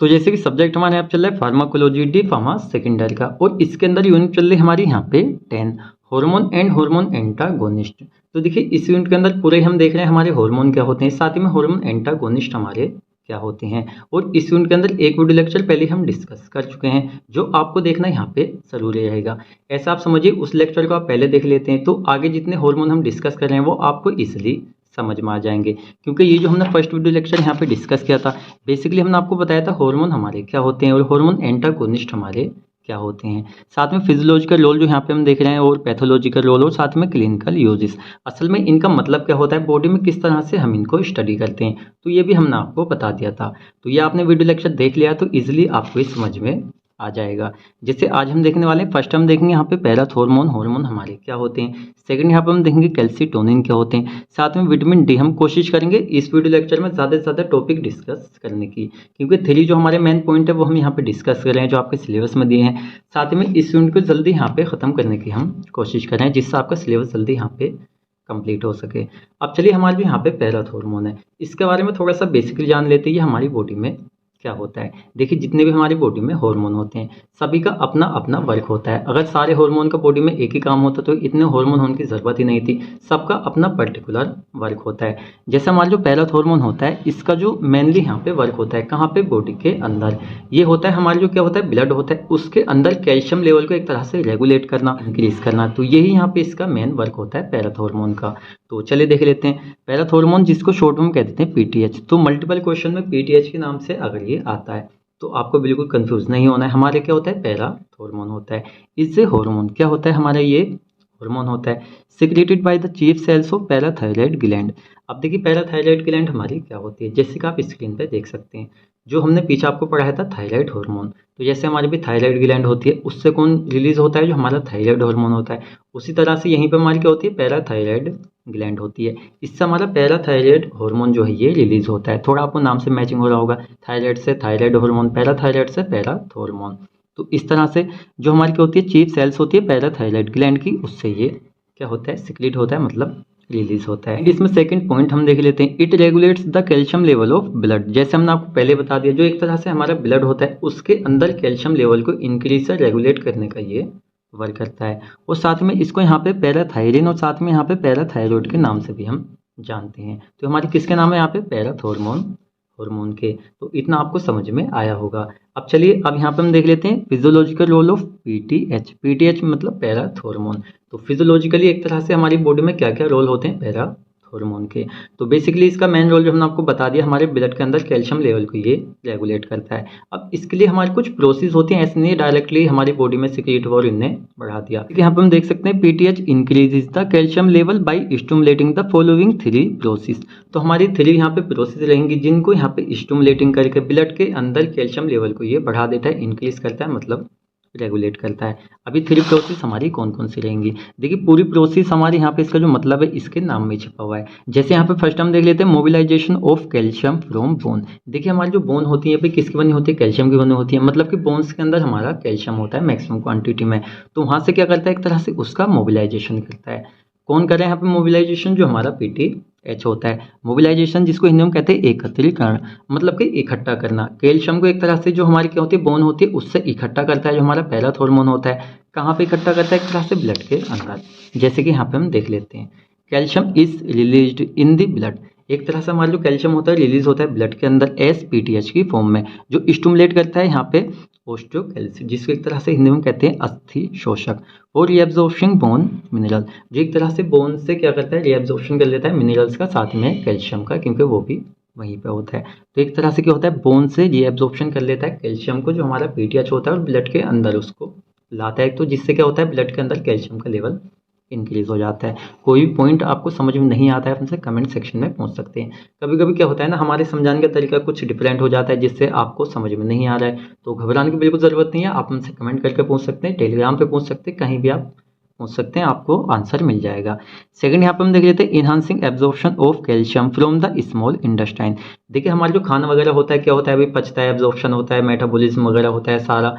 तो जैसे कि सब्जेक्ट हमारे यहाँ पे चल रहा है pharmacology D pharma second year का, और इसके अंदर यूनिट चल रही है हमारी यहाँ पे 10 हार्मोन एंड हार्मोन एंटागोनिस्ट। तो देखिए इस यूनिट के अंदर पूरे हम देख रहे हैं हमारे हार्मोन क्या होते हैं, साथ ही में हार्मोन एंटागोनिस्ट हमारे क्या होते हैं। और इस यूनिट के अंदर एक वीडियो लेक्चर पहले हम डिस्कस कर चुके हैं, जो आपको देखना यहाँ पे जरूरी रहेगा। ऐसा आप समझिए उस लेक्चर को आप पहले देख लेते हैं, तो आगे जितने हार्मोन हम डिस्कस कर रहे हैं वो आपको इजिली समझ में आ जाएंगे। क्योंकि ये जो हमने फर्स्ट वीडियो लेक्चर यहाँ पे डिस्कस किया था, बेसिकली हमने आपको बताया था हार्मोन हमारे क्या होते हैं और हार्मोन एंटागोनिस्ट हमारे क्या होते हैं। साथ में फिजियोलॉजिकल रोल जो यहाँ पे हम देख रहे हैं, और पैथोलॉजिकल रोल, और साथ में क्लिनिकल यूजेस। असल में इनका मतलब क्या होता है, बॉडी में किस तरह से हम इनको स्टडी करते हैं, तो ये भी हमने आपको बता दिया था। तो ये आपने वीडियो लेक्चर देख लिया तो इजिली आपको इस समझ में आ जाएगा। जैसे आज हम देखने वाले हैं, फर्स्ट हम देखेंगे यहाँ पे पैराथॉर्मोन हार्मोन हमारे क्या होते हैं। सेकंड यहाँ पे हम देखेंगे कैल्सीटोनिन क्या होते हैं। साथ में विटामिन डी हम कोशिश करेंगे इस वीडियो लेक्चर में ज़्यादा से ज़्यादा टॉपिक डिस्कस करने की, क्योंकि 3 जो हमारे मेन पॉइंट है वो हम यहाँ पे डिस्कस कर रहे हैं जो आपके सिलेबस में दिए हैं। साथ में इस यूनिट को जल्दी यहाँ पे ख़त्म करने की हम कोशिश कर रहे हैं, जिससे आपका सिलेबस जल्दी यहाँ पे कंप्लीट हो सके। अब चलिए हमारे जो यहाँ पे पैराथॉर्मोन है, इसके बारे में थोड़ा सा बेसिकली जान लेते हैं, ये हमारी बॉडी में क्या होता है। देखिए जितने भी हमारी बॉडी में हार्मोन होते हैं, सभी का अपना अपना वर्क होता है। अगर सारे हार्मोन का बॉडी में एक ही काम होता तो इतने हार्मोन होने की ज़रूरत ही नहीं थी। सबका अपना पर्टिकुलर वर्क होता है। जैसे हमारा जो पैराथॉर्मोन होता है, इसका जो मेनली यहाँ पे वर्क होता है कहाँ पे, बॉडी के अंदर। ये होता है हमारा जो क्या होता है, ब्लड होता है, उसके अंदर कैल्शियम लेवल को एक तरह से रेगुलेट करना, इंक्रीज करना। तो यही यहाँ पे इसका मेन वर्क होता है पैराथॉर्मोन का। तो चलिए देख लेते हैं पैराथॉर्मोन, जिसको शॉर्ट में कह देते हैं पीटीएच। तो मल्टीपल क्वेश्चन में पीटीएच के नाम से अगर ये आता है तो आपको बिल्कुल कंफ्यूज नहीं होना है। हमारे क्या होता है, पैराथॉर्मोन होता है। इससे हार्मोन क्या होता है, हमारा ये हार्मोन होता है secreted by the chief cells of parathyroid gland. अब देखिए पैराथायराइड ग्लैंड हमारी क्या होती है, जैसे कि आप स्क्रीन पे देख सकते हैं, जो हमने पीछे आपको पढ़ाया था थायराइड हार्मोन। तो जैसे हमारी भी थायराइड ग्लैंड होती है, उससे कौन रिलीज होता है, जो हमारा थायराइड हार्मोन होता है। उसी तरह से यहीं पे हमारी क्या होती है, पैराथायराइड ग्लैंड होती है। इससे हमारा पैराथायराइड हार्मोन जो है ये रिलीज होता है। थोड़ा आपको नाम से मैचिंग हो रहा होगा, थायराइड से थायराइड हार्मोन, पैराथायराइड से पैराथॉर्मोन। तो इस तरह से जो हमारी क्या होती है, चीफ सेल्स होती है पैराथायराइड ग्लैंड की, उससे ये क्या होता है, सिक्रीट होता है, मतलब रिलीज होता है। इसमें सेकंड पॉइंट हम देख लेते हैं, it regulates the calcium level of blood. जैसे हमने आपको पहले बता दिया, जो एक तरह से हमारा ब्लड होता है उसके अंदर कैल्शियम लेवल को इंक्रीज से रेगुलेट करने का ये वर्क करता है। और साथ में इसको यहाँ पे पैराथायरिन और साथ में यहाँ पे पैराथायरॉइड के नाम से भी हम जानते हैं। तो हमारी किसके नाम है यहाँ पे, पैराथॉर्मोन हार्मोन के। तो इतना आपको समझ में आया होगा। अब चलिए अब यहाँ पे हम देख लेते हैं physiological role of PTH. PTH मतलब पैराथॉर्मोन। तो फिजियोलॉजिकली एक तरह से हमारी बॉडी में क्या क्या रोल होते हैं पैराथॉर्मोन के। तो बेसिकली इसका मेन रोल जो हमने आपको बता दिया, हमारे ब्लड के अंदर कैल्शियम लेवल को ये रेगुलेट करता है। अब इसके लिए हमारी कुछ प्रोसेस होती हैं, ऐसे नहीं डायरेक्टली हमारी बॉडी में सिक्रीट हुआ और इन्हें बढ़ा दिया। यहाँ पे हम देख सकते हैं PTH increases the calcium level bye stimulating the following 3 process. तो हमारी 3 यहाँ पे प्रोसेस रहेंगी, जिनको यहाँ पे स्टिमुलेटिंग करके ब्लड के अंदर कैल्शियम लेवल को ये बढ़ा देता है, इंक्रीज करता है, मतलब रेगुलेट करता है। अभी 3 प्रोसेस हमारी कौन कौन सी रहेंगी, देखिए पूरी प्रोसेस हमारी यहाँ पे इसका जो मतलब है इसके नाम में छिपा हुआ है। जैसे यहाँ पे फर्स्ट हम देख लेते हैं mobilisation of calcium from bone. देखिए हमारी जो बोन होती है किसकी बनी होती है, कैल्शियम की बनी होती है। मतलब कि बोन्स के अंदर हमारा कैल्शियम होता है मैक्सिमम क्वांटिटी में। तो वहाँ से क्या करता है, एक तरह से उसका मोबिलाइजेशन करता है। कौन करे यहाँ पे मोबिलाइजेशन, जो हमारा पीटीएच होता है। मोबिलाइजेशन जिसको हिंदी में कहते हैं एकत्रीकरण, मतलब कि इकट्ठा करना। कैल्शियम को एक तरह से जो हमारी क्या होती है, बोन होती है, उससे इकट्ठा करता है, जो हमारा पैराथॉर्मोन होता है। कहाँ पे इकट्ठा करता है, एक तरह से ब्लड के अंदर। जैसे कि यहाँ पे हम देख लेते हैं, calcium is released in the blood. एक तरह से हमारा जो कैल्शियम होता है रिलीज होता है ब्लड के अंदर एस पीटीएच की फॉर्म में, जो स्टिमुलेट करता है यहाँ पे ऑस्टियोकैल्सिस, जिसको एक तरह से हिंदी में कहते हैं अस्थि शोषक। और रीअब्जॉर्प्शन बोन मिनरल, जो एक तरह से बोन से क्या करता है, रीअब्जॉर्प्शन कर लेता है मिनरल्स का, साथ में कैल्शियम का, क्योंकि वो भी वहीं पे होता है। तो एक तरह से क्या होता है, बोन से रीअब्जॉर्प्शन कर लेता है कैल्शियम को, जो हमारा पीटीएच होता है, और ब्लड के अंदर उसको लाता है। तो जिससे क्या होता है, ब्लड के अंदर कैल्शियम का लेवल इंक्रीज हो जाता है। कोई भी पॉइंट आपको समझ में नहीं आता है, हमसे कमेंट सेक्शन में पूछ सकते हैं। कभी कभी क्या होता है ना, हमारे समझाने का तरीका कुछ डिफरेंट हो जाता है, जिससे आपको समझ में नहीं आ रहा है, तो घबराने की बिल्कुल ज़रूरत नहीं है। आप हमसे कमेंट करके पूछ सकते हैं, टेलीग्राम पे पूछ सकते हैं, कहीं भी आप पूछ सकते हैं, आपको आंसर मिल जाएगा। सेकंड यहाँ पे हम देख लेते हैं enhancing absorption of calcium from the small intestine. देखिए हमारा जो खाना वगैरह होता है क्या होता है, अभी पचता है, एब्जॉर्प्शन होता है, मेटाबॉलिज्म वगैरह होता है सारा।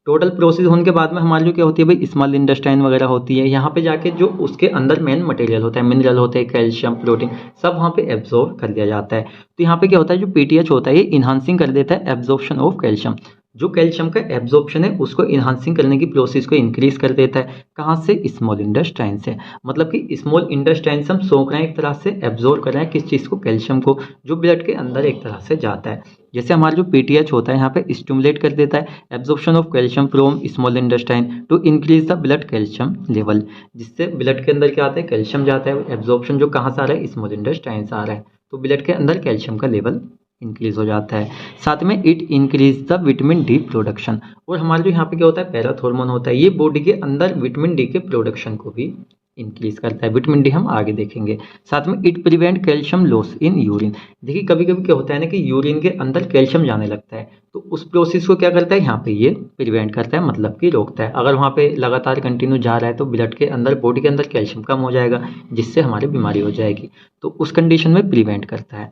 टोटल प्रोसेस होने के बाद में हमारी जो क्या होती है भाई, स्मॉल इंटेस्टाइन वगैरह होती है। यहाँ पे जाके जो उसके अंदर मेन मटेरियल होता है, मिनरल होते हैं, कैल्शियम, प्रोटीन, सब वहाँ पे एब्जॉर्ब कर लिया जाता है। तो यहाँ पे क्या होता है, जो पीटीएच होता है ये इन्हांसिंग कर देता है एब्जॉर्प्शन ऑफ कैल्शियम। जो कैल्शियम का एब्जॉर्प्शन है उसको इन्हांसिंग करने की प्रोसेस को इंक्रीज कर देता है। कहाँ से? स्मॉल इंटेस्टाइन से। मतलब कि स्मॉल इंटेस्टाइन से हम सोख रहे हैं, एक तरह से एब्जॉर्ब कर रहे हैं किस चीज़ को, कैल्शियम को, जो ब्लड के अंदर एक तरह से जाता है। जैसे हमारा जो पीटीएच होता है यहाँ पे स्टिमुलेट कर देता है absorption of calcium from small intestine to increase the blood calcium level, जिससे ब्लड के अंदर क्या आता है, कैल्शियम जाता है। एब्जॉर्प्शन जो कहाँ से आ रहा है, स्मॉल इंटेस्टाइन से आ रहा है, तो ब्लड के अंदर कैल्शियम का लेवल इंक्रीज हो जाता है। साथ में it increase the vitamin D production, और हमारे जो यहाँ पे क्या होता है, पैराथ हार्मोन होता है, ये बॉडी के अंदर विटामिन डी के प्रोडक्शन को भी इंक्रीज करता है। विटामिन डी हम आगे देखेंगे। साथ में it prevent calcium loss in urine. देखिए कभी कभी क्या होता है ना कि यूरिन के अंदर कैल्शियम जाने लगता है, तो उस प्रोसेस को क्या करता है, यहाँ पे ये प्रिवेंट करता है, मतलब कि रोकता है। अगर वहाँ पे लगातार कंटिन्यू जा रहा है तो ब्लड के अंदर, बॉडी के अंदर कैल्शियम कम हो जाएगा, जिससे हमारी बीमारी हो जाएगी, तो उस कंडीशन में प्रिवेंट करता है।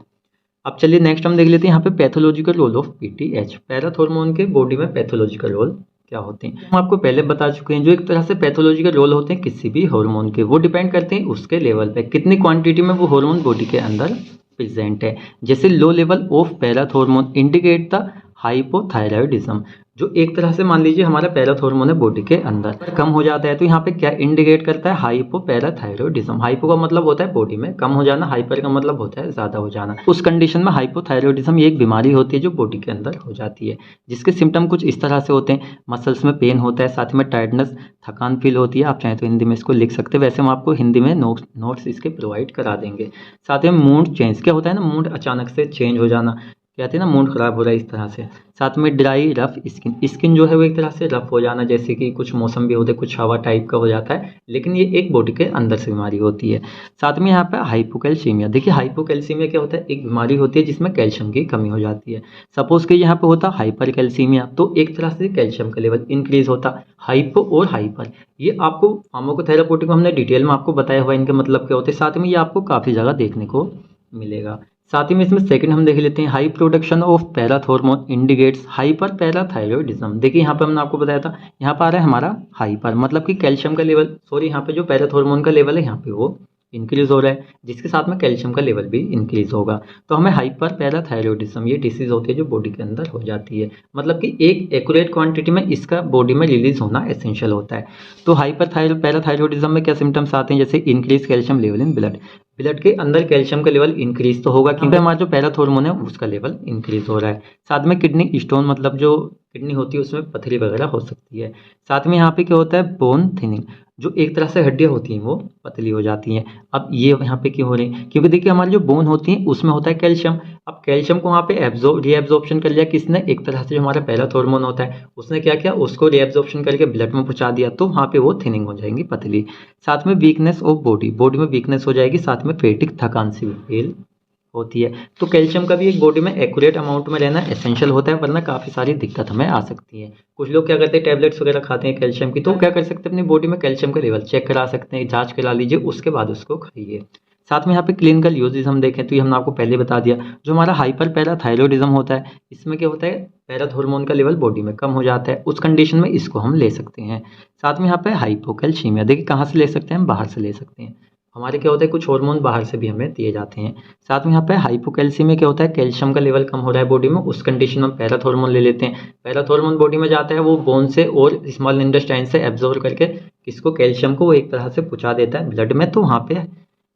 अब चलिए नेक्स्ट हम देख लेते हैं यहाँ पे pathological role of PTH. Parathormone के बॉडी में पैथोलॉजिकल रोल क्या होते हैं, हम आपको पहले बता चुके हैं। जो एक तरह से पैथोलॉजिकल रोल होते हैं किसी भी हार्मोन के, वो डिपेंड करते हैं उसके लेवल पे, कितनी क्वांटिटी में वो हार्मोन बॉडी के अंदर प्रेजेंट है। जैसे low level of पैराथ hormone indicate the hypothyroidism. जो एक तरह से मान लीजिए हमारा पैराथ हार्मोन है बॉडी के अंदर, कम हो जाता है तो यहाँ पे क्या इंडिकेट करता है, हाइपोपैराथायरॉयडिज्म। हाइपो का मतलब होता है बॉडी में कम हो जाना, हाइपर का मतलब होता है ज्यादा हो जाना। उस कंडीशन में हाइपोथायरॉयडिज्म ये एक बीमारी होती है जो बॉडी के अंदर हो जाती है, जिसके सिम्टम कुछ इस तरह से होते हैं। मसल्स में पेन होता है, साथ में टायर्डनेस, थकान फील होती है। आप चाहें तो हिंदी में इसको लिख सकते हैं, वैसे हम आपको हिंदी में नोट्स इसके प्रोवाइड करा देंगे। साथ में मूड चेंज, क्या होता है ना, मूड अचानक से चेंज हो जाना, कहते हैं ना मूड खराब हो रहा है, इस तरह से। साथ में ड्राई रफ स्किन, स्किन जो है वो एक तरह से रफ हो जाना, जैसे कि कुछ मौसम भी होते हैं, कुछ हवा टाइप का हो जाता है, लेकिन ये एक बॉडी के अंदर से बीमारी होती है। साथ में यहाँ पे हाइपोकैल्सीमिया, देखिए हाइपोकैल्सीमिया क्या होता है, एक बीमारी होती है जिसमें कैल्शियम की कमी हो जाती है। सपोज कि यहाँ पे होता हाइपर कैल्सीमिया, तो एक तरह से कैल्शियम का लेवल इंक्रीज होता। हाइपो और हाइपर, ये आपको फार्माकोथेराप्यूटिक में हमने डिटेल में आपको बताया हुआ इनके मतलब क्या होते हैं, साथ में ये आपको काफ़ी जगह देखने को मिलेगा। साथ ही में इसमें सेकंड हम देख लेते हैं, high production of पैराथ hormone indicates hyper parathyroidism. देखिए यहाँ पे हमने आपको बताया था, यहाँ पर आ रहा है हमारा हाइपर, मतलब कि कैल्शियम का लेवल, सॉरी यहाँ पे जो पैराथ हार्मोन का लेवल है यहाँ पे वो इंक्रीज हो रहा है, जिसके साथ में कैल्शियम का लेवल भी इंक्रीज होगा, तो हमें हाइपर पैराथायरॉयडिज्म ये डिसीज होती है जो बॉडी के अंदर हो जाती है। मतलब कि एक एक्यूरेट क्वांटिटी में इसका बॉडी में रिलीज होना एसेंशियल होता है। तो हाइपर पैराथायरॉयडिज्म में क्या सिम्टम्स आते हैं, जैसे increase calcium level in blood, blood के अंदर कैल्शियम का लेवल इंक्रीज तो होगा क्योंकि हमारा जो पैराथ हार्मोन है उसका लेवल इंक्रीज हो रहा है। साथ में किडनी स्टोन, मतलब जो किडनी होती है उसमें पथरी वगैरह हो सकती है। साथ में यहाँ पे क्या होता है, बोन थिनिंग, जो एक तरह से हड्डियाँ होती हैं वो पतली हो जाती हैं। अब ये यहाँ पे क्यों हो रही है, क्योंकि देखिए हमारी जो बोन होती है उसमें होता है कैल्शियम। अब कैल्शियम को वहाँ पे रीएब्जॉर्प्शन कर लिया किसने, एक तरह से जो हमारा पैराथ हार्मोन होता है उसने क्या किया, उसको रीएब्जॉर्प्शन करके ब्लड में पहुँचा दिया, तो वहाँ पे वो थिनिंग हो जाएंगी, पतली। साथ में वीकनेस ऑफ बॉडी, बॉडी में वीकनेस हो जाएगी, साथ में फेटिक, थकान सी फील होती है। तो कैल्शियम का भी एक बॉडी में एक्यूरेट अमाउंट में रहना एसेंशियल होता है, वरना काफ़ी सारी दिक्कत हमें आ सकती है। कुछ लोग क्या करते हैं, टैबलेट्स वगैरह खाते हैं कैल्शियम की, तो क्या कर सकते हैं, अपनी बॉडी में कैल्शियम का लेवल चेक करा सकते हैं, जांच करा लीजिए, उसके बाद उसको खाइए। साथ में यहाँ पे क्लिनिकल यूजेस हम देखें तो ये हमने आपको पहले बता दिया, जो हमारा हाइपर पैराथायरॉयडिज्म होता है इसमें क्या होता है, पैराथ हार्मोन का लेवल बॉडी में कम हो जाता है, उस कंडीशन में इसको हम ले सकते हैं। साथ में यहाँ पे हाइपोकैल्सीमिया, देखिए कहाँ से ले सकते हैं, हम बाहर से ले सकते हैं, हमारे क्या होता है कुछ हार्मोन बाहर से भी हमें दिए जाते हैं। साथ में यहाँ पे हाइपोकैल्सीमिया क्या होता है, कैल्शियम का लेवल कम हो रहा है बॉडी में, उस कंडीशन में पैराथ हार्मोन ले लेते हैं। पैराथ हार्मोन बॉडी में जाता है, वो बोन से और स्मॉल इंटेस्टाइन से एब्जॉर्ब करके किसको, कैल्शियम को वो एक तरह से पहुँचा देता है ब्लड में, तो वहाँ पे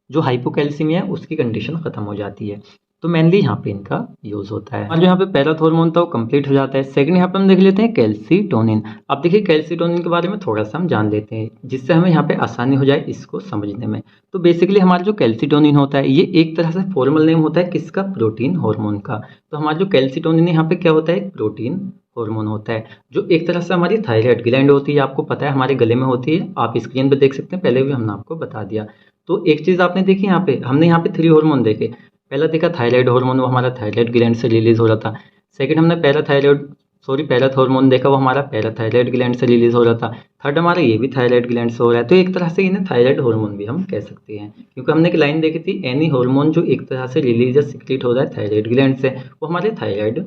जो हाइपोकैल्सीमिया है उसकी कंडीशन खत्म हो जाती है। तो मेनली यहाँ पे इनका यूज होता है, और जो यहाँ पे पैराथ हार्मोन था वो कंप्लीट हो जाता है। सेकंड यहाँ पे हम देख लेते हैं कैल्सीटोनिन। अब देखिए कैल्सीटोनिन के बारे में थोड़ा सा हम जान लेते हैं, जिससे हमें यहाँ पे आसानी हो जाए इसको समझने में। तो बेसिकली हमारा जो कैल्सीटोनिन होता है ये एक तरह से फॉर्मल नेम होता है किसका, प्रोटीन हार्मोन का। तो हमारा जो कैल्सीटोनिन है यहाँ पे क्या होता है, एक प्रोटीन हार्मोन होता है, जो एक तरह से हमारी थायराइड ग्लैंड होती है, आपको पता है हमारे गले में होती है, आप स्क्रीन पे देख सकते हैं, पहले भी हमने आपको बता दिया। तो एक चीज़ आपने देखी यहाँ पे, हमने यहाँ पे 3 हार्मोन देखे, पहला देखा थायराइड हार्मोन, वो हमारा थायराइड ग्लैंड से रिलीज हो रहा था। सेकंड हमने पैराथ हार्मोन देखा, वो हमारा पैराथायराइड ग्लैंड से रिलीज हो रहा था। थर्ड हमारा ये भी थायराइड ग्लैंड से हो रहा है, तो एक तरह से इन्हें थायराइड हार्मोन भी हम कह सकते हैं, क्योंकि हमने एक लाइन देखी थी, एनी हार्मोन जो एक तरह से रिलीज या सिक्रीट हो रहा है थायराइड ग्लैंड से, वो हमारे थायराइड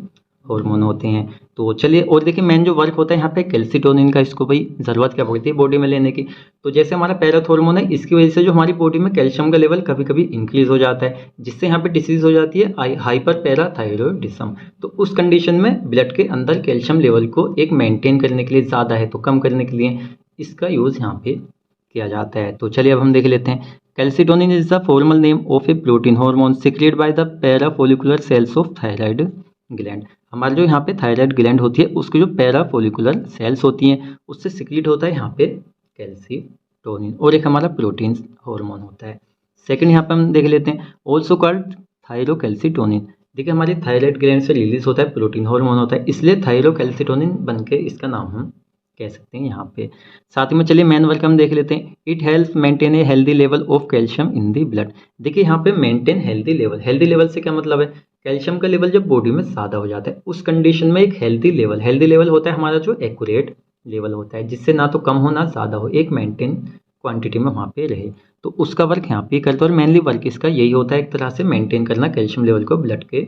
हार्मोन होते हैं। तो चलिए और देखिए मेन जो वर्क होता है यहाँ पे कैल्सिटोनिन का, इसको भाई ज़रूरत क्या पड़ती है बॉडी में लेने की। तो जैसे हमारा पैराथ हार्मोन है, इसकी वजह से जो हमारी बॉडी में कैल्शियम का लेवल कभी कभी इंक्रीज हो जाता है, जिससे यहाँ पे डिसीज हो जाती है हाइपर पैराथायरॉयडिज्म। तो उस कंडीशन में ब्लड के अंदर कैल्शियम लेवल को एक मेंटेन करने के लिए, ज़्यादा है तो कम करने के लिए इसका यूज़ यहाँ पे किया जाता है। तो चलिए अब हम देख लेते हैं। Calcitonin is the formal name of a protein hormone secreted by the parafollicular cells of thyroid gland. हमारे जो यहाँ पे थायराइड ग्लैंड होती है, उसकी जो पैराफोलिकुलर सेल्स होती हैं, उससे सिक्रीट होता है यहाँ पे कैल्सिटोनिन, और एक हमारा प्रोटीन हार्मोन होता है। सेकंड यहाँ पे हम देख लेते हैं, ऑल्सो कॉल्ड थायरोकैल्सिटोनिन। देखिए हमारी थायराइड ग्लैंड से रिलीज होता है प्रोटीन हार्मोन होता है, इसलिए थायरोकैल्सिटोनिन बन के इसका नाम हम कह सकते हैं यहाँ पे। साथ में चलिए मेन वर्क हम देख लेते हैं। It help maintain a healthy level of calcium in the blood. देखिए यहाँ पे maintain healthy level, healthy level से क्या मतलब है, कैल्शियम का लेवल जब बॉडी में ज़्यादा हो जाता है, उस कंडीशन में एक हेल्दी लेवल होता है हमारा जो एक्यूरेट लेवल होता है, जिससे ना तो कम हो ना ज़्यादा हो, एक मेंटेन क्वांटिटी में वहाँ पे रहे। तो उसका वर्क यहाँ पे करता है, और मेनली वर्क इसका यही होता है, एक तरह से मेंटेन करना कैल्शियम लेवल को ब्लड के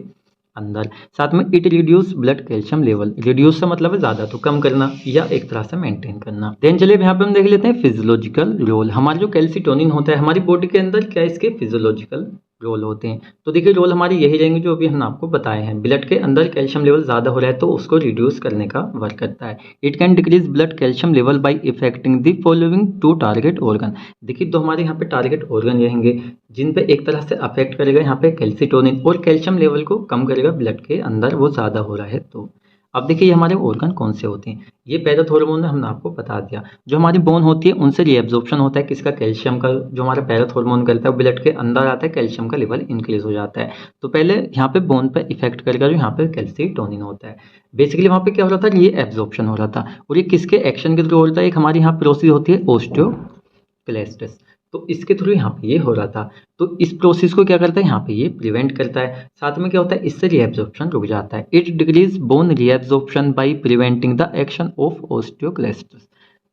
अंदर। साथ में it reduce blood calcium level, reduce से मतलब है ज़्यादा, तो कम करना या एक तरह से मेंटेन करना। देन चलिए यहाँ पे हम देख लेते हैं फिजियोलॉजिकल रोल। हमारा जो कैल्सिटोनिन होता है हमारी बॉडी के अंदर, क्या इसके फिजियोलॉजिकल रोल होते हैं। तो देखिए रोल हमारी यही रहेंगे जो अभी हमने आपको बताए हैं। ब्लड के अंदर कैल्शियम लेवल ज़्यादा हो रहा है तो उसको रिड्यूस करने का वर्क करता है। It can decrease blood calcium level by affecting the following two target organ. देखिए तो हमारे यहाँ पे टारगेट ऑर्गन रहेंगे जिन पे एक तरह से अफेक्ट करेगा यहाँ पे कैल्सिटोनिन, और कैल्शियम लेवल को कम करेगा ब्लड के अंदर, वो ज़्यादा हो रहा है तो। अब देखिए ये हमारे ऑर्गन कौन से होते हैं, ये पैराथ हार्मोन ने हमने आपको बता दिया। जो हमारी बोन होती है उनसे रीएब्जॉर्प्शन होता है किसका, कैल्शियम का। जो हमारा पैराथ हार्मोन करता है ब्लड के अंदर आता है, कैल्शियम का लेवल इंक्रीज हो जाता है। तो पहले यहाँ पे बोन पे इफेक्ट करेगा जो यहाँ पे कैल्सिटोनिन होता है। बेसिकली वहाँ पे क्या हो रहा था, रीएब्जॉर्प्शन हो रहा था, और ये किसके एक्शन के थ्रू हो रहा था, एक हमारी यहाँ प्रोसेस होती है ओस्टियोक्लेस्टिस, तो इसके थ्रू यहाँ पे ये हो रहा था। तो इस प्रोसेस को क्या करता है यहाँ पे ये प्रिवेंट करता है। साथ में क्या होता है, इससे रीएब्जॉर्प्शन रुक जाता है। It decreases bone reabsorption by preventing the action of osteoclasts.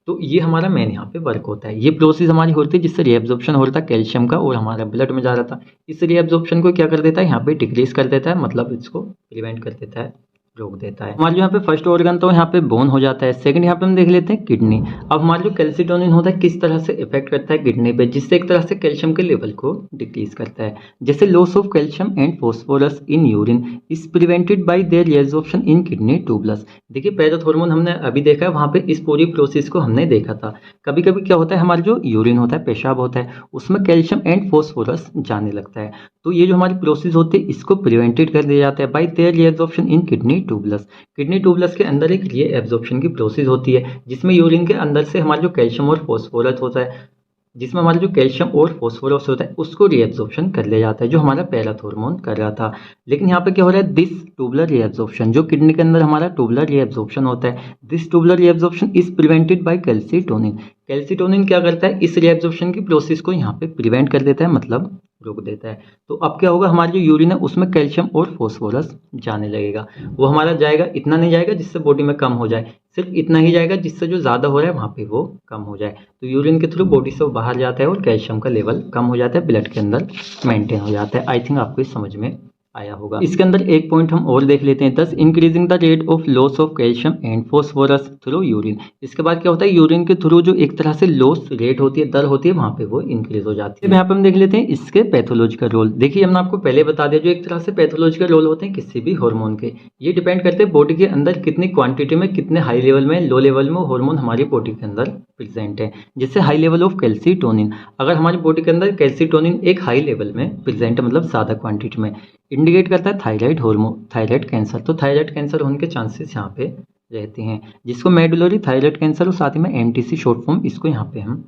तो ये हमारा मेन यहाँ पे वर्क होता है। ये प्रोसेस हमारी होती है जिससे रीएब्जॉर्प्शन हो रहा था कैल्शियम का और हमारा ब्लड में जा रहा था। इस रीएब्जॉर्प्शन को क्या कर देता है यहाँ पे डिक्रीज कर देता है, मतलब इसको प्रिवेंट कर देता है, रोक देता है। हमारे यहाँ पे फर्स्ट ऑर्गन तो यहाँ पे बोन हो जाता है। सेकंड यहाँ पे हम देख लेते हैं किडनी। अब हमारा जो कैल्सिटोनिन होता है किस तरह से इफेक्ट करता है किडनी पे, जिससे एक तरह से कैल्शियम के लेवल को डिक्रीज करता है। जैसे loss of calcium and phosphorus in urine is prevented by their reabsorption in kidney tubules. देखिए पैराथ हार्मोन हमने अभी देखा है, वहाँ पे इस पूरी प्रोसेस को हमने देखा था। कभी कभी क्या होता है, हमारा जो यूरिन होता है, पेशाब होता है, उसमें कैल्शियम एंड फॉस्फोरस जाने लगता है। तो ये जो हमारी प्रोसेस होती है इसको प्रिवेंटेड कर दिया जाता है by their reabsorption in kidney tubules. Kidney tubules के अंदर एक रीएब्जॉर्प्शन की प्रोसेस होती है जिसमें यूरिन के अंदर से हमारा जो कैल्शियम और फॉस्फोरस होता है, जिसमें हमारा जो कैल्शियम और फॉस्फोरस होता है उसको रीएब्जॉर्प्शन कर लिया जाता है, जो हमारा पैराथ हार्मोन कर रहा था। लेकिन यहाँ पे क्या हो रहा है, दिस ट्यूबुलर रीएब्जॉर्प्शन, जो किडनी के अंदर हमारा ट्यूबुलर रीएब्जॉर्प्शन होता है, this tubular reabsorption is prevented bye calcitonin. Calcitonin क्या करता है, इस रीएब्जॉर्प्शन की प्रोसेस को यहाँ पे प्रिवेंट कर देता है, मतलब रोक देता है। तो अब क्या होगा, हमारी जो यूरिन है उसमें कैल्शियम और फॉस्फोरस जाने लगेगा। वो हमारा जाएगा, इतना नहीं जाएगा जिससे बॉडी में कम हो जाए, सिर्फ इतना ही जाएगा जिससे जो ज़्यादा हो रहा है वहाँ पे वो कम हो जाए। तो यूरिन के थ्रू बॉडी से वो बाहर जाता है और कैल्शियम का लेवल कम हो जाता है, ब्लड के अंदर मेंटेन हो जाता है। आई थिंक आपको इस समझ में आया होगा। इसके अंदर एक पॉइंट हम और देख लेते हैं, दस increasing the rate of loss of calcium and phosphorus through urine. इसके बाद क्या होता है, यूरिन के थ्रू जो एक तरह से लॉस रेट होती है, दर होती है, वहाँ पे वो इंक्रीज हो जाती है। यहाँ पे हम देख लेते हैं इसके पैथोलॉजिकल रोल। देखिए हमने आपको पहले बता दिया, जो एक तरह से पैथोलॉजिकल रोल होते हैं किसी भी हार्मोन के, ये डिपेंड करते हैं बॉडी के अंदर कितनी क्वांटिटी में, कितने हाई लेवल में, लो लेवल में हार्मोन हमारी बॉडी के अंदर प्रेजेंट है। जैसे हाई लेवल ऑफ कैल्सिटोनिन, अगर हमारी बॉडी के अंदर कैल्सिटोनिन एक हाई लेवल में प्रेजेंट है, मतलब ज़्यादा क्वांटिटी में, इंडिकेट करता है थायराइड हार्मोन, थायराइड कैंसर। तो थायराइड कैंसर होने के चांसेस यहाँ पे रहते हैं, जिसको मेडुलरी थायराइड कैंसर और साथ ही में एमटीसी शॉर्ट फॉर्म इसको यहाँ पे हम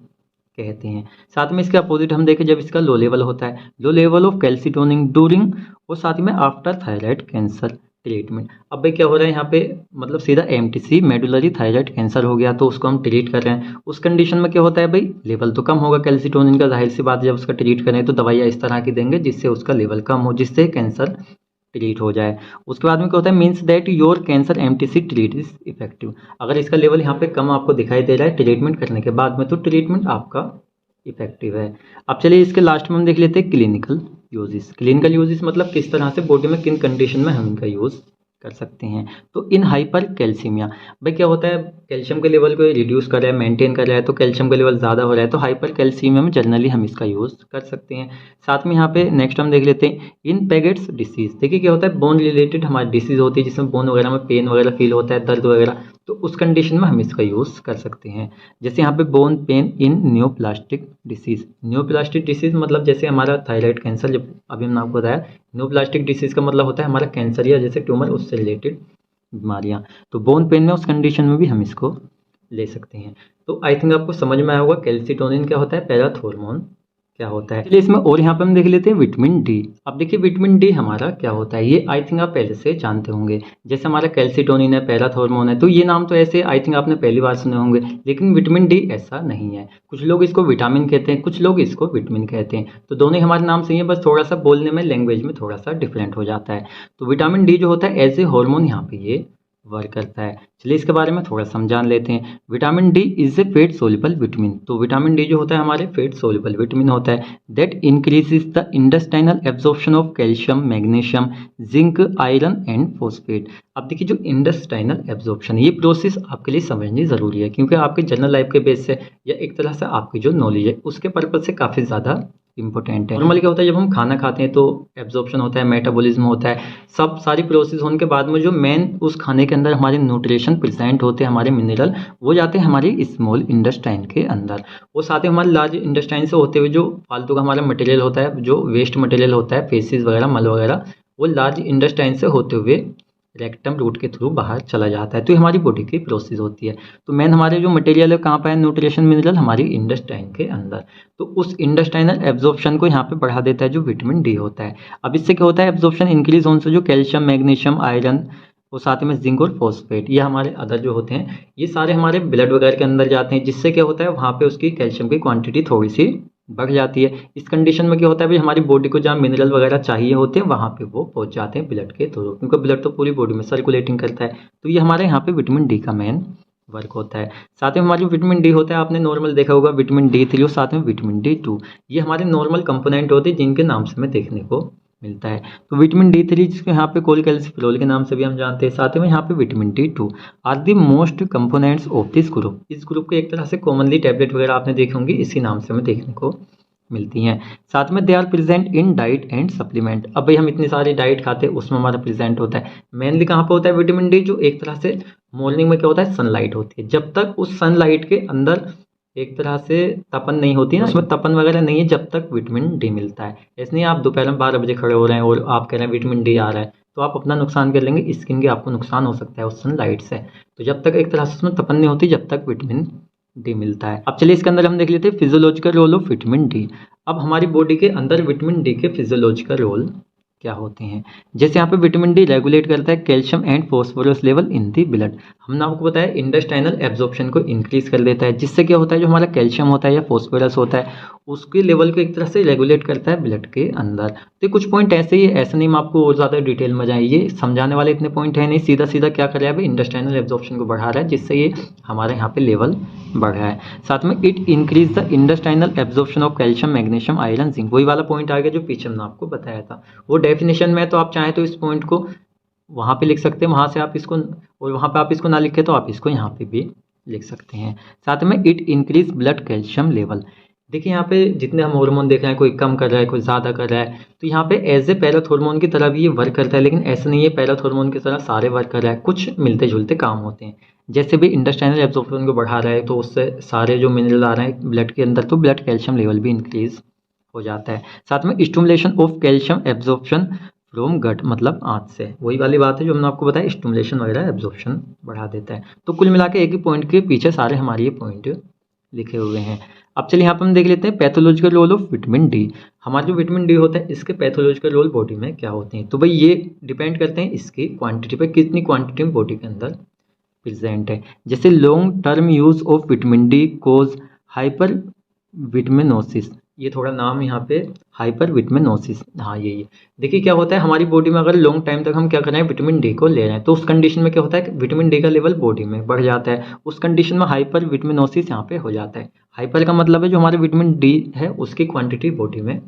कहते हैं। साथ में इसके अपोजिट हम देखें, जब इसका लो लेवल होता है, low level of calcitonin during और साथ में आफ्टर थायराइड कैंसर ट्रीटमेंट। अब भाई क्या हो रहा है यहाँ पे, मतलब सीधा एमटीसी मेडुलरी थायराइड कैंसर हो गया तो उसको हम ट्रीट कर रहे हैं। उस कंडीशन में क्या होता है भाई, लेवल तो कम होगा कैल्सिटोनिन का, जाहिर सी बात, जब उसका ट्रीट करें तो दवाइयाँ इस तरह की देंगे जिससे उसका लेवल कम हो, जिससे कैंसर ट्रीट हो जाए। उसके बाद में क्या होता है, means that your cancer MTC treat is effective. अगर इसका लेवल यहाँ पे कम आपको दिखाई दे रहा है ट्रीटमेंट करने के बाद में, तो ट्रीटमेंट आपका इफेक्टिव है। अब चलिए इसके लास्ट में हम देख लेते हैं क्लिनिकल यूजेस। क्लिनिकल यूजेस मतलब किस तरह से बॉडी में, किन कंडीशन में हम इनका यूज़ कर सकते हैं। तो इन हाइपर कैल्सीमिया, भाई क्या होता है, कैल्शियम के लेवल को रिड्यूस कर रहा है, मेंटेन कर रहा है, तो कैल्शियम का लेवल ज़्यादा हो रहा है, तो हाइपर कैल्सीमिया में जनरली हम इसका यूज़ कर सकते हैं। साथ में यहाँ पे नेक्स्ट हम देख लेते हैं इन पैगेट्स डिसीज। देखिए क्या होता है, बोन रिलेटेड हमारी डिसीज होती है जिसमें बोन वगैरह में पेन वगैरह फील होता है, दर्द वगैरह, तो उस कंडीशन में हम इसका यूज़ कर सकते हैं। जैसे यहाँ पे bone pain in neoplastic disease. Neoplastic disease मतलब जैसे हमारा थायराइड कैंसर, जब अभी हमने आपको बताया, न्यूप्लास्टिक डिसीज का मतलब होता है हमारा कैंसर या जैसे ट्यूमर, उससे रिलेटेड बीमारियाँ। तो बोन पेन में उस कंडीशन में भी हम इसको ले सकते हैं। तो आई थिंक आपको समझ में आया होगा कैल्सिटोनिन क्या होता है, पैराथॉर्मोन क्या होता है। चलिए इसमें और यहाँ पे हम देख लेते हैं विटामिन डी। अब देखिए विटामिन डी हमारा क्या होता है, ये आई थिंक आप पहले से जानते होंगे। जैसे हमारा कैल्सिटोनिन है, पैराथॉर्मोन है, तो ये नाम तो ऐसे आई थिंक आपने पहली बार सुने होंगे, लेकिन विटामिन डी ऐसा नहीं है। कुछ लोग इसको विटामिन कहते हैं, कुछ लोग इसको विटामिन कहते हैं, तो दोनों ही हमारे नाम सही है, बस थोड़ा सा बोलने में, लैंग्वेज में थोड़ा सा डिफरेंट हो जाता है। तो विटामिन डी जो होता है एज ए हार्मोन यहाँ पे ये वर्क करता है। चलिए इसके बारे में थोड़ा समझान लेते हैं। Vitamin D is a fat soluble vitamin. तो विटामिन डी जो होता है हमारे फेट सोल्यूबल विटामिन होता है that increases the intestinal absorption of calcium, magnesium, zinc, iron and phosphate. अब देखिए जो इंटेस्टाइनल एब्जॉर्प्शन, ये प्रोसेस आपके लिए समझनी जरूरी है, क्योंकि आपके जनरल लाइफ के बेस से या एक तरह से आपकी जो नॉलेज है उसके पर्पज से काफ़ी ज़्यादा इंपॉर्टेंट है। नॉर्मली क्या होता है, जब हम खाना खाते हैं तो एब्जॉर्प्शन होता है, मेटाबॉलिज्म होता है, सब सारी प्रोसेस होने के बाद में जो मेन उस खाने के अंदर हमारे न्यूट्रिशन प्रेजेंट होते हैं, हमारे मिनरल, वो जाते हैं हमारे स्मॉल इंटेस्टाइन के अंदर। वो साथ ही हमारे लार्ज इंटेस्टाइन से होते हुए जो फालतू का हमारा मटेरियल होता है, जो वेस्ट मटेरियल होता है, फेसिस वगैरह, मल वगैरह, वो लार्ज इंटेस्टाइन से होते हुए रेक्टम रूट के थ्रू बाहर चला जाता है। तो ये हमारी बॉडी की प्रोसेस होती है। तो मेन हमारे जो मटेरियल है कहाँ पर है, न्यूट्रिशन मिनरल हमारी इंटेस्टाइन के अंदर। तो उस इंटेस्टाइनल एब्जॉर्प्शन को यहाँ पे बढ़ा देता है जो विटामिन डी होता है। अब इससे क्या होता है, एब्जॉर्प्शन इंक्रीज होने से जो कैल्शियम, मैग्नीशियम, आयरन, और साथ में जिंक और फॉस्फेट, ये हमारे अदर जो होते हैं, ये सारे हमारे ब्लड वगैरह के अंदर जाते हैं, जिससे क्या होता है वहाँ पे उसकी कैल्शियम की क्वांटिटी थोड़ी सी बढ़ जाती है। इस कंडीशन में क्या होता है भाई, हमारी बॉडी को जहाँ मिनरल वगैरह चाहिए होते हैं वहाँ पे वो पहुँच जाते हैं ब्लड के थ्रू, क्योंकि ब्लड तो पूरी बॉडी में सर्कुलेटिंग करता है। तो ये हमारे यहाँ पे विटामिन डी का मेन वर्क होता है। साथ में हमारी विटामिन डी होता है, आपने नॉर्मल देखा होगा विटामिन डी 3 और साथ में विटामिन डी 2, ये हमारे नॉर्मल कंपोनेंट होते हैं जिनके नाम से हमें देखने को मिलता है। तो विटामिन डी 3 जिसको यहाँ पे कोलकैल्सिफेरॉल के नाम से भी हम जानते हैं, साथ में यहाँ पे vitamin D 2 are the most components of this group. इस ग्रुप के एक तरह से कॉमनली टैबलेट वगैरह आपने देखे होंगे, इसी नाम से हमें देखने को मिलती हैं। साथ में they are present in diet and supplement. अब भाई हम इतनी सारी डाइट खाते हैं, उसमें हमारा प्रेजेंट होता है। मेनली कहाँ पे होता है विटामिन डी, जो एक तरह से मॉर्निंग में क्या होता है, सनलाइट होती है, जब तक उस सनलाइट के अंदर एक तरह से तपन नहीं होती ना, उसमें तपन वगैरह नहीं है, जब तक विटामिन डी मिलता है। ऐसे नहीं आप दोपहर में 12 बजे खड़े हो रहे हैं और आप कह रहे हैं विटामिन डी आ रहा है, तो आप अपना नुकसान कर लेंगे, स्किन के आपको नुकसान हो सकता है उस सनलाइट से। तो जब तक एक तरह से उसमें तपन नहीं होती, जब तक विटामिन डी मिलता है। अब चलिए इसके अंदर हम देख लेते हैं physiological role of vitamin D. अब हमारी बॉडी के अंदर विटामिन डी के फिजियोलॉजिकल रोल क्या होते हैं। जैसे यहाँ पे विटामिन डी रेगुलेट करता है calcium and phosphorus level in the blood. हमने आपको बताया इंटेस्टाइनल एब्जॉर्प्शन को इंक्रीज कर देता है, जिससे क्या होता है जो हमारा कैल्शियम होता है या फॉस्फोरस होता है उसके लेवल को एक तरह से रेगुलेट करता है ब्लड के अंदर। तो कुछ पॉइंट ऐसे ही है, ऐसे नहीं मैं आपको और ज़्यादा डिटेल में जाए, ये समझाने वाले इतने पॉइंट है नहीं, सीधा सीधा क्या कर रहा है भाई, इंटेस्टाइनल एब्जॉर्प्शन को बढ़ा रहा है, जिससे ये हमारे यहाँ पे लेवल बढ़ रहा है। साथ में it increase the intestinal absorption of calcium, magnesium, iron, zinc. वही वाला पॉइंट आ गया जो पीछे हमने आपको बताया था। वो डेफिनेशन में तो आप चाहें तो इस पॉइंट को वहाँ पे लिख सकते हैं, वहाँ से आप इसको, और वहाँ पे आप इसको ना लिखे तो आप इसको यहाँ पे भी लिख सकते हैं। साथ में it increase blood calcium level. देखिए यहाँ पे जितने हम हार्मोन देख रहे हैं, कोई कम कर रहा है, कोई ज़्यादा कर रहा है, तो यहाँ पे एज ए पैराथॉर्मोन की तरह भी ये वर्क करता है, लेकिन ऐसा नहीं है पैराथॉर्मोन की तरह सारे वर्क कर रहा है, कुछ मिलते जुलते काम होते हैं। जैसे भी इंटेस्टाइनल एब्जॉर्प्शन को बढ़ा रहा है तो उससे सारे जो मिनरल आ रहे हैं ब्लड के अंदर, तो ब्लड कैल्शियम लेवल भी इंक्रीज हो जाता है। साथ में stimulation of calcium absorption from gut, मतलब आंत से, वही वाली बात है जो हमने आपको बताया, स्टिमुलेशन वगैरह एब्जॉर्प्शन बढ़ा देता है। तो कुल मिला के एक ही पॉइंट के पीछे सारे हमारे ये पॉइंट लिखे हुए हैं। अब चलिए यहाँ पर हम देख लेते हैं pathological role of vitamin D. हमारा जो विटामिन डी होता है इसके पैथोलॉजिकल रोल बॉडी में क्या होते हैं, तो भाई ये डिपेंड करते हैं इसकी क्वांटिटी पे, कितनी क्वांटिटी में बॉडी के अंदर प्रेजेंट है। जैसे long term use of vitamin D cause hyper vitaminosis, ये थोड़ा नाम यहाँ पे हाइपर विटामिनोसिस, हाँ यही। देखिए क्या होता है हमारी बॉडी में अगर लॉन्ग टाइम तक हम क्या कर रहे हैं, विटामिन डी को ले रहे हैं, तो उस कंडीशन में क्या होता है विटामिन डी का लेवल बॉडी में बढ़ जाता है, उस कंडीशन में हाइपर विटामिनोसिस यहाँ पे हो जाता है। हाइपर का मतलब है जो हमारे विटामिन डी है उसकी क्वांटिटी बॉडी में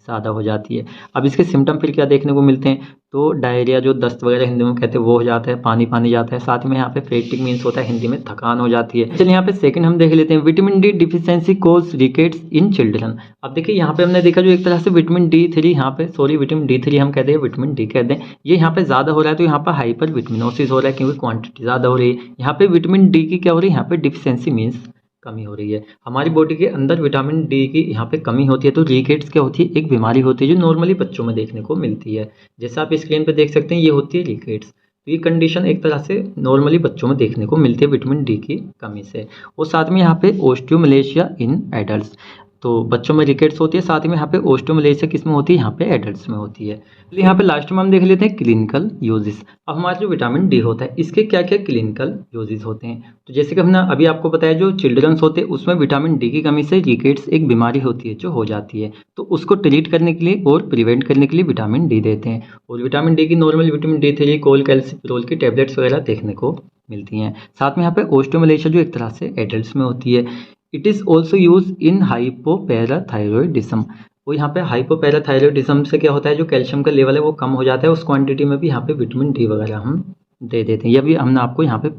ज़्यादा हो जाती है। अब इसके सिम्टम फिर क्या देखने को मिलते हैं, तो डायरिया जो दस्त वगैरह हिंदी में कहते हैं वो हो जाता है, पानी पानी जाता है, साथ में यहाँ पे फैटिग मीन्स होता है हिंदी में थकान हो जाती है। चलिए यहाँ पे सेकंड हम देख लेते हैं, vitamin D deficiency cause rickets in children. अब देखिए यहाँ पे हमने देखा जो एक तरह से विटामिन D3 यहाँ पे विटामिन D3 हम कहते हैं, विटामिन डी कहते हैं, ये यहाँ पे ज़्यादा हो रहा है तो यहाँ पर हाइपर विटामिनोसिस हो रहा है क्योंकि क्वांटिटी ज़्यादा हो रही है। यहाँ पे विटामिन डी की क्या हो रही है, यहाँ पे डिफिशियंसी मीन्स कमी हो रही है। हमारी बॉडी के अंदर विटामिन डी की यहाँ पे कमी होती है तो रिकेट्स क्या होती है, एक बीमारी होती है जो नॉर्मली बच्चों में देखने को मिलती है। जैसा आप स्क्रीन पे देख सकते हैं ये होती है रिकेट्स। तो ये कंडीशन एक तरह से नॉर्मली बच्चों में देखने को मिलती है विटामिन डी की कमी से। और साथ में यहाँ पे ओस्टियोमलेशिया इन एडल्ट, तो बच्चों में रिकेट्स होती है, साथ में यहाँ पे ओस्टियोमलेशिया किस में होती है, यहाँ पे एडल्ट्स में होती है। चलिए यहाँ पे लास्ट में हम देख लेते हैं क्लिनिकल यूजेस। अब हमारा जो विटामिन डी होता है इसके क्या क्या क्लिनिकल यूजेस होते हैं, तो जैसे कि हमने अभी आपको बताया जो चिल्ड्रंस होते हैं उसमें विटामिन डी की कमी से रिकेट्स एक बीमारी होती है जो हो जाती है, तो उसको ट्रीट करने के लिए और प्रिवेंट करने के लिए विटामिन डी देते हैं। और विटामिन डी की नॉर्मल विटामिन D3 कोल कैल्सिफेरॉल की टैबलेट्स वगैरह देखने को मिलती हैं। साथ में यहाँ पे ओस्टियोमलेशिया जो एक तरह से एडल्ट्स में होती है। It is also use in hypoparathyroidism. वो यहाँ पे हाइपोपैराथायरॉयडिज्म से क्या होता है, जो कैल्शियम का लेवल है वो कम हो जाता है, उस क्वांटिटी में भी यहाँ पे विटामिन डी वगैरह हम दे देते हैं। ये भी हमने आपको यहाँ पे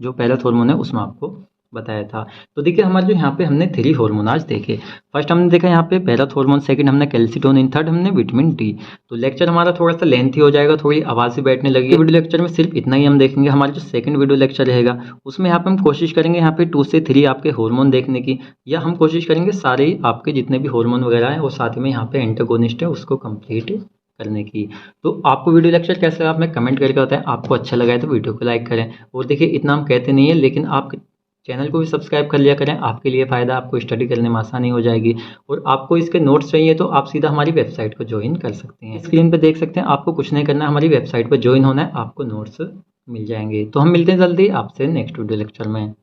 जो पैराथ हार्मोन है उसमें आपको बताया था। तो देखिए हमारे जो यहाँ पे हमने 3 हार्मोन आज देखे। फर्स्ट हमने देखा यहाँ पे पैराथ हार्मोन, सेकंड हमने कैल्सिटोनिन, थर्ड हमने विटामिन डी। तो लेक्चर हमारा थोड़ा सा लेंथी हो जाएगा, थोड़ी आवाज़ भी बैठने लगी। वीडियो लेक्चर में सिर्फ इतना ही हम देखेंगे। हमारा जो सेकंड वीडियो लेक्चर रहेगा उसमें यहाँ पे हम कोशिश करेंगे यहाँ पे 2 से 3 आपके हार्मोन देखने की, या हम कोशिश करेंगे सारे ही आपके जितने भी हार्मोन वगैरह हैं और साथ में यहाँ पे एंटागोनिस्ट है उसको कंप्लीट करने की। तो आपको वीडियो लेक्चर कैसा लगा आप में कमेंट करके बताएं। आपको अच्छा लगा है तो वीडियो को लाइक करें। और देखिए इतना हम कहते नहीं है, लेकिन आप चैनल को भी सब्सक्राइब कर लिया करें, आपके लिए फ़ायदा, आपको स्टडी करने में आसानी हो जाएगी। और आपको इसके नोट्स चाहिए तो आप सीधा हमारी वेबसाइट को ज्वाइन कर सकते हैं। स्क्रीन पे देख सकते हैं, आपको कुछ नहीं करना है, हमारी वेबसाइट पर ज्वाइन होना है, आपको नोट्स मिल जाएंगे। तो हम मिलते हैं जल्दी आपसे नेक्स्ट वीडियो लेक्चर में।